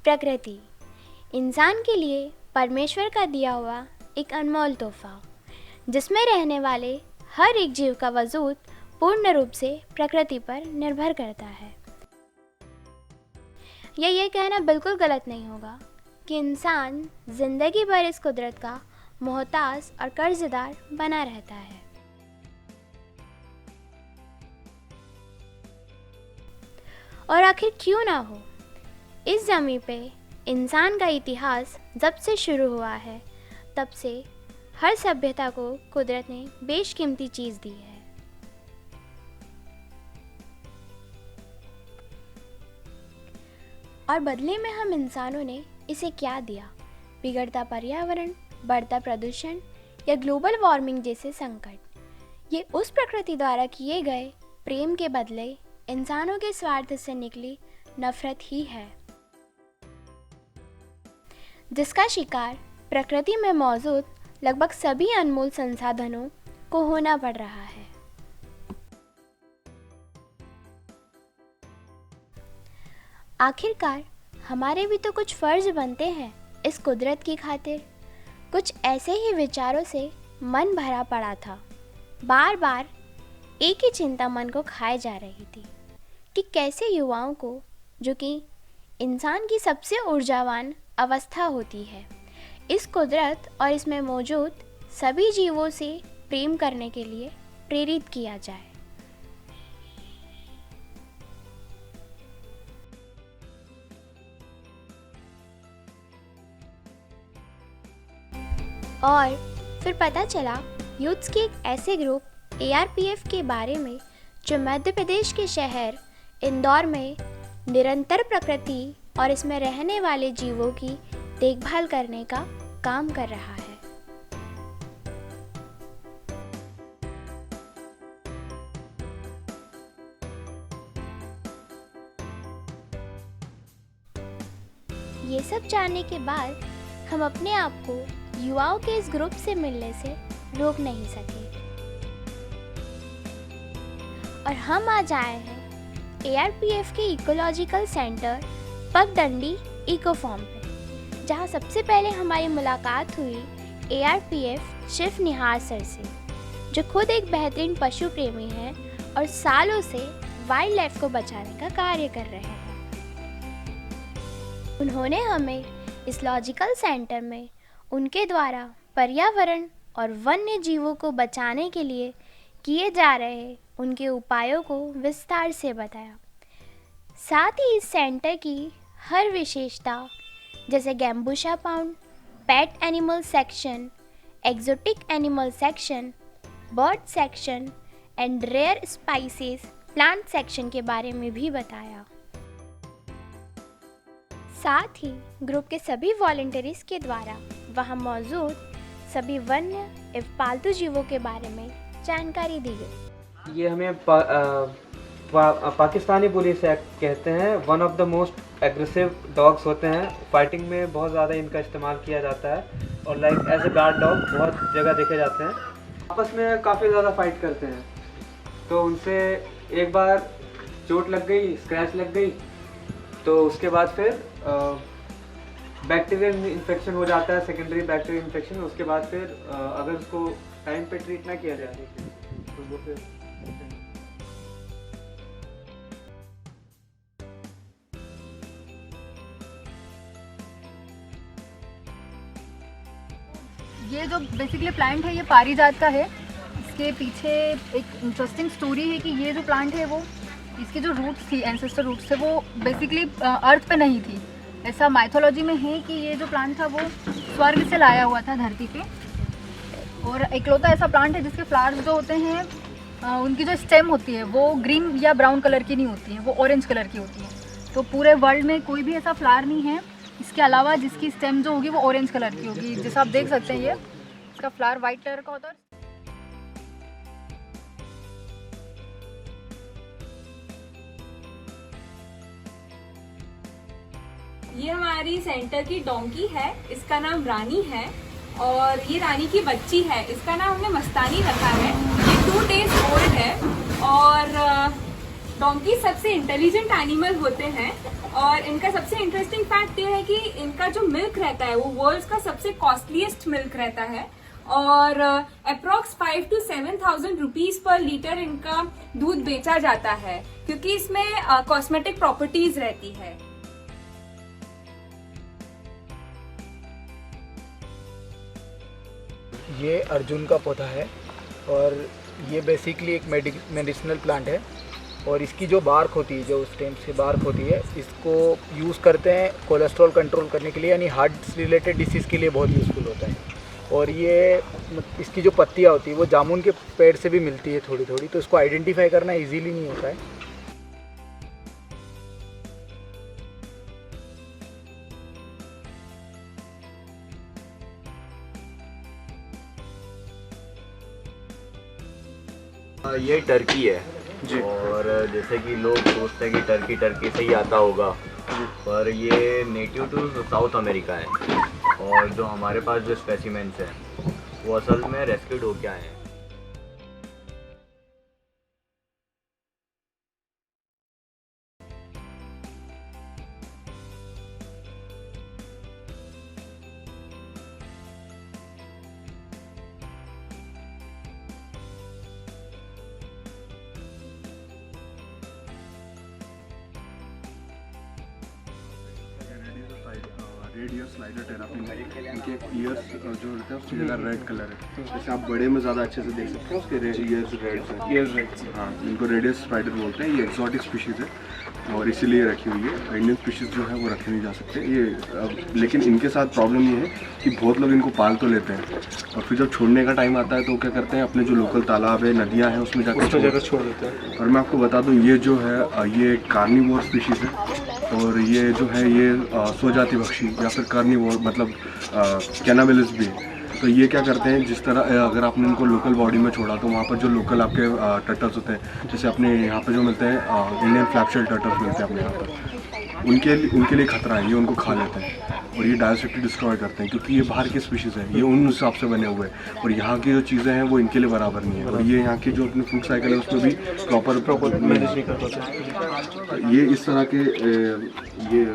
प्रकृति इंसान के लिए परमेश्वर का दिया हुआ एक अनमोल तोहफा, जिसमें रहने वाले हर एक जीव का वजूद पूर्ण रूप से प्रकृति पर निर्भर करता है। ये कहना बिल्कुल गलत नहीं होगा कि इंसान जिंदगी भर इस कुदरत का मोहताज और कर्जदार बना रहता है। और आखिर क्यों ना हो, इस ज़मीन पे इंसान का इतिहास जब से शुरू हुआ है तब से हर सभ्यता को कुदरत ने बेशकीमती चीज़ दी है। और बदले में हम इंसानों ने इसे क्या दिया? बिगड़ता पर्यावरण, बढ़ता प्रदूषण या ग्लोबल वार्मिंग जैसे संकट। ये उस प्रकृति द्वारा किए गए प्रेम के बदले इंसानों के स्वार्थ से निकली नफरत ही है, जिसका शिकार प्रकृति में मौजूद लगभग सभी अनमोल संसाधनों को होना पड़ रहा है। आखिरकार हमारे भी तो कुछ फर्ज बनते हैं इस कुदरत की खातिर। कुछ ऐसे ही विचारों से मन भरा पड़ा था। बार बार एक ही चिंता मन को खाए जा रही थी कि कैसे युवाओं को, जो कि इंसान की सबसे ऊर्जावान अवस्था होती है, इस कुदरत और इसमें मौजूद सभी जीवों से प्रेम करने के लिए प्रेरित किया जाए। और फिर पता चला यूथ्स के एक ऐसे ग्रुप ARPF के बारे में जो मध्य प्रदेश के शहर इंदौर में निरंतर प्रकृति और इसमें रहने वाले जीवों की देखभाल करने का काम कर रहा है। ये सब जानने के बाद हम अपने आप को युवाओं के इस ग्रुप से मिलने से रोक नहीं सके और हम आज आए हैं ARPF के इकोलॉजिकल सेंटर पगडंडी इको फार्म पे, जहाँ सबसे पहले हमारी मुलाकात हुई ARPF शिव निहार सर से, जो खुद एक बेहतरीन पशु प्रेमी हैं और सालों से वाइल्ड लाइफ को बचाने का कार्य कर रहे हैं। उन्होंने हमें इस लॉजिकल सेंटर में उनके द्वारा पर्यावरण और वन्य जीवों को बचाने के लिए किए जा रहे उनके उपायों को विस्तार से बताया। साथ ही इस सेंटर की हर विशेषता, जैसे gambusia pond, pet animal section, exotic animal section, bird section and rare spices plant section के बारे में भी बताया। साथ ही ग्रुप के सभी वॉलंटियर्स के द्वारा वहां मौजूद सभी वन्य एवं पालतू जीवों के बारे में जानकारी दी गई। ये हमें पाकिस्तानी पुलिस एक्ट कहते हैं। One of the most aggressive dogs होते हैं। फाइटिंग में बहुत ज़्यादा इनका इस्तेमाल किया जाता है और like as a guard dog बहुत जगह देखे जाते हैं। आपस में काफ़ी ज़्यादा फाइट करते हैं, तो उनसे एक बार चोट लग गई, स्क्रैच लग गई, तो उसके बाद फिर बैक्टीरियल इन्फेक्शन हो जाता है, सेकेंडरी बैक्टीरियल इन्फेक्शन। उसके बाद फिर अगर उसको टाइम पे ट्रीट ना किया जाए तो वो फिर ये जो बेसिकली प्लांट है ये पारिजात का है। इसके पीछे एक इंटरेस्टिंग स्टोरी है कि ये जो प्लांट है वो, इसकी जो रूट्स थी, एंसेस्टर रूट्स थे, वो बेसिकली अर्थ पे नहीं थी। ऐसा माइथोलॉजी में है कि ये जो प्लांट था वो स्वर्ग से लाया हुआ था धरती पे, और इकलौता ऐसा प्लांट है जिसके फ्लावर्स जो होते हैं उनकी जो स्टेम होती है वो ग्रीन या ब्राउन कलर की नहीं होती है, वो ऑरेंज कलर की होती है। तो पूरे वर्ल्ड में कोई भी ऐसा फ्लावर नहीं है इसके अलावा जिसकी स्टेम जो होगी वो ऑरेंज कलर की होगी। जैसा आप देख सकते हैं ये इसका फ्लावर वाइट कलर का होता है। ये हमारी सेंटर की डोंकी है, इसका नाम रानी है और ये रानी की बच्ची है, इसका नाम हमने मस्तानी रखा है। ये 2 days ओल्ड है और डोंकी सबसे इंटेलिजेंट एनिमल होते हैं और इनका सबसे इंटरेस्टिंग फैक्ट ये है कि इनका जो मिल्क रहता है वो वर्ल्ड का सबसे कॉस्टलीस्ट मिल्क रहता है और approx 5 to 7,000 rupees per litre इनका दूध बेचा जाता है क्योंकि इसमें कॉस्मेटिक प्रॉपर्टीज रहती है। ये अर्जुन का पौधा है और ये बेसिकली एक मेडिसिनल प्लांट है और इसकी जो बार्क होती है, जो स्टेम से बार्क होती है, इसको यूज़ करते हैं कोलेस्ट्रॉल कंट्रोल करने के लिए, यानी हार्ट से रिलेटेड डिसीज़ के लिए बहुत यूज़फुल होता है। और ये इसकी जो पत्तियाँ होती है वो जामुन के पेड़ से भी मिलती है थोड़ी थोड़ी, तो इसको आइडेंटिफाई करना इजीली नहीं होता है। ये टर्की है जी। और जैसे कि लोग सोचते हैं कि टर्की से ही आता होगा, पर ये नेटिव टू साउथ अमेरिका है और जो हमारे पास जो स्पेसिमेंट्स हैं वो असल में रेस्क्यूड होके आए हैं। रेडियो स्लाइडर टेरापिन, इनके ईयर्स जो रहते हैं उसकी जगह रेड कलर है, जैसे आप बड़े में ज़्यादा अच्छे से देख सकते हैं, उसके ईयर्स रेड हैं। हाँ, इनको रेडियस स्पाइडर बोलते हैं। ये एक्सोटिक स्पीशीज़ है और इसीलिए रखी हुई है। इंडियन स्पीशीज़ जो है वो रखे नहीं जा सकते ये, लेकिन इनके साथ प्रॉब्लम ये है कि बहुत लोग इनको पाल तो लेते हैं और फिर जब छोड़ने का टाइम आता है तो क्या करते हैं, अपने जो लोकल तालाब है, नदियाँ हैं, उसमें जाकर छोड़ देते हैं। और मैं आपको बता दूँ, ये जो है ये कार्निवोर स्पीशीज़ है और ये जो है ये स्वजाति पक्षी या फिर कार्निवोर मतलब कैनाबिलिस भी है। तो ये क्या करते हैं, जिस तरह अगर आपने इनको लोकल बॉडी में छोड़ा तो वहाँ पर जो लोकल आपके टर्टल्स होते हैं, जैसे अपने यहाँ पे जो मिलते हैं इंडियन फ्लैपशेल टर्टल्स मिलते हैं अपने यहाँ पर, उनके लिए खतरा है, ये उनको खा लेते हैं और ये डायरेक्टली डिस्ट्रॉय करते हैं क्योंकि ये बाहर की स्पीशीज़ है, ये उन हिसाब से बने हुए हैं और यहाँ की जो चीज़ें हैं वो इनके लिए बराबर नहीं है। और ये यहाँ की जो अपनी फूड साइकिल है उसमें भी प्रॉपर मैनेज नहीं कर पाते। ये इस तरह के ये